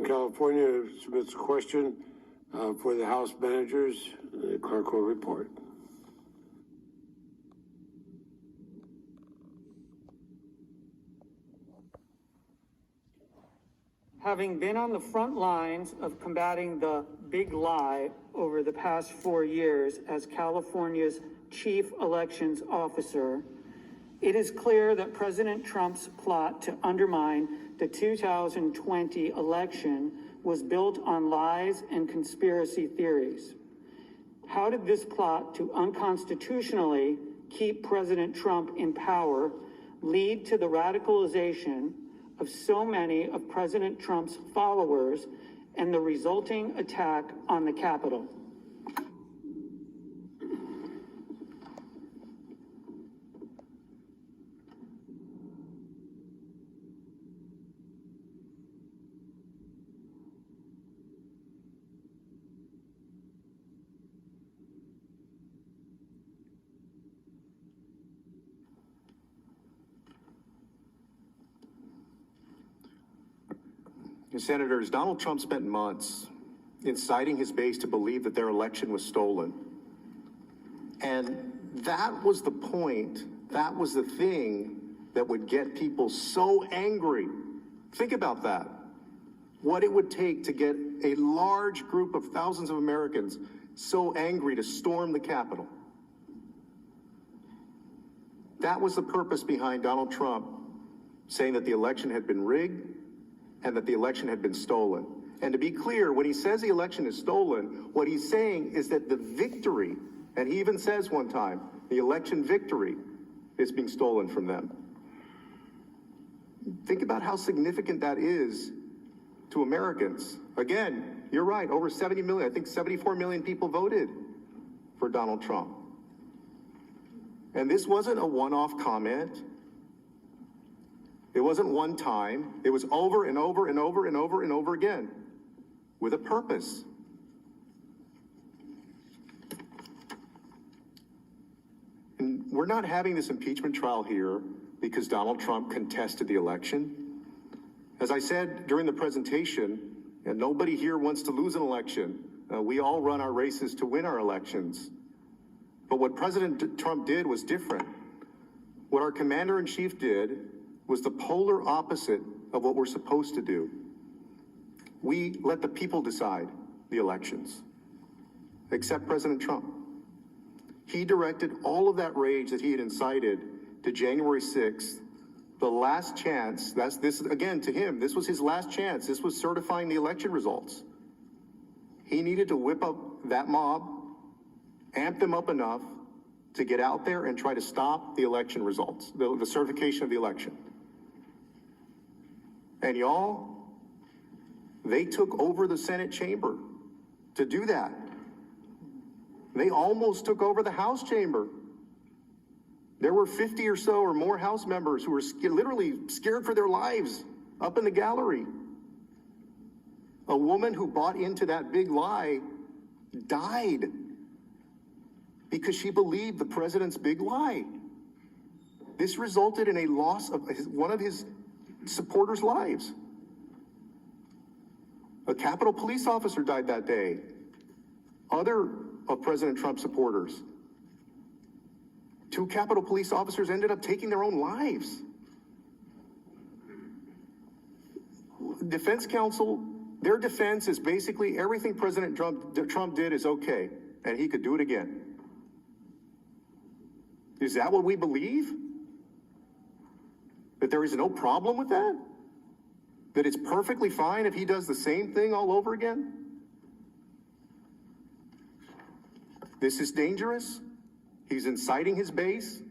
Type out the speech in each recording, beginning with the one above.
California submits a question for the House managers. The clerk will report. Having been on the front lines of combating the big lie over the past 4 years as California's chief elections officer, it is clear that President Trump's plot to undermine the 2020 election was built on lies and conspiracy theories. How did this plot to unconstitutionally keep President Trump in power lead to the radicalization of so many of President Trump's followers and the resulting attack on the Capitol? Senators, Donald Trump spent months inciting his base to believe that their election was stolen. And that was the point, that was the thing that would get people so angry. Think about that. What it would take to get a large group of thousands of Americans so angry to storm the Capitol. That was the purpose behind Donald Trump saying that the election had been rigged and that the election had been stolen. And to be clear, when he says the election is stolen, what he's saying is that the victory, and he even says one time, the election victory is being stolen from them. Think about how significant that is to Americans. Again, you're right, over 70 million, I think 74 million people voted for Donald Trump. And this wasn't a one-off comment. It wasn't one time. It was over and over and over and over and over again with a purpose. And we're not having this impeachment trial here because Donald Trump contested the election. As I said during the presentation, and nobody here wants to lose an election. We all run our races to win our elections. But what President Trump did was different. What our commander-in-chief did was the polar opposite of what we're supposed to do. We let the people decide the elections, except President Trump. He directed all of that rage that he had incited to January 6th, the last chance. This again, to him, this was his last chance. This was certifying the election results. He needed to whip up that mob, amp them up enough to get out there and try to stop the election results, the certification of the election. And y'all, they took over the Senate chamber to do that. They almost took over the House chamber. There were 50 or so or more House members who were literally scared for their lives up in the gallery. A woman who bought into that big lie died because she believed the president's big lie. This resulted in a loss of one of his supporters' lives. A Capitol police officer died that day. Other of President Trump's supporters. 2 Capitol police officers ended up taking their own lives. Defense counsel, their defense is basically everything President Trump did is okay, and he could do it again. Is that what we believe? That there is no problem with that? That it's perfectly fine if he does the same thing all over again? This is dangerous. He's inciting his base.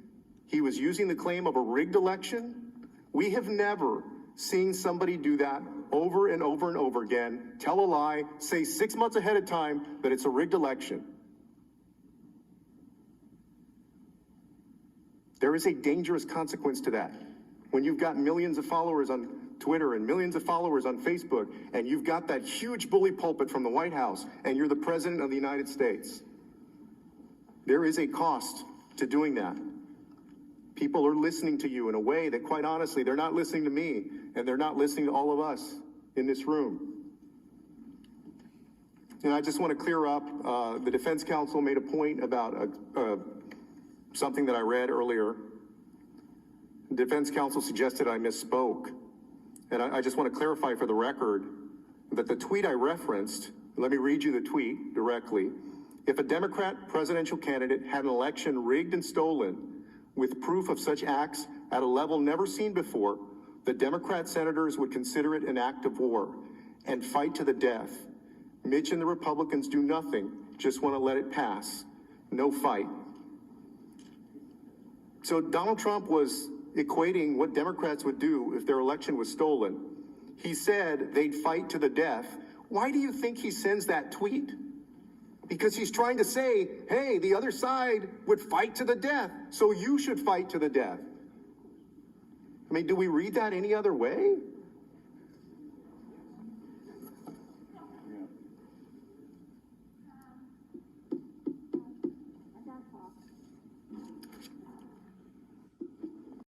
He was using the claim of a rigged election. We have never seen somebody do that over and over and over again, tell a lie, say 6 months ahead of time that it's a rigged election. There is a dangerous consequence to that. When you've got millions of followers on Twitter and millions of followers on Facebook, and you've got that huge bully pulpit from the White House, and you're the President of the United States, there is a cost to doing that. People are listening to you in a way that, quite honestly, they're not listening to me, and they're not listening to all of us in this room. And I just want to clear up, the defense counsel made a point about something that I read earlier. The defense counsel suggested I misspoke. And I just want to clarify for the record that the tweet I referenced, let me read you the tweet directly. If a Democrat presidential candidate had an election rigged and stolen with proof of such acts at a level never seen before, the Democrat senators would consider it an act of war and fight to the death. Mitch and the Republicans do nothing, just want to let it pass. No fight. So Donald Trump was equating what Democrats would do if their election was stolen. He said they'd fight to the death. Why do you think he sends that tweet? Because he's trying to say, hey, the other side would fight to the death, so you should fight to the death. I mean, do we read that any other way?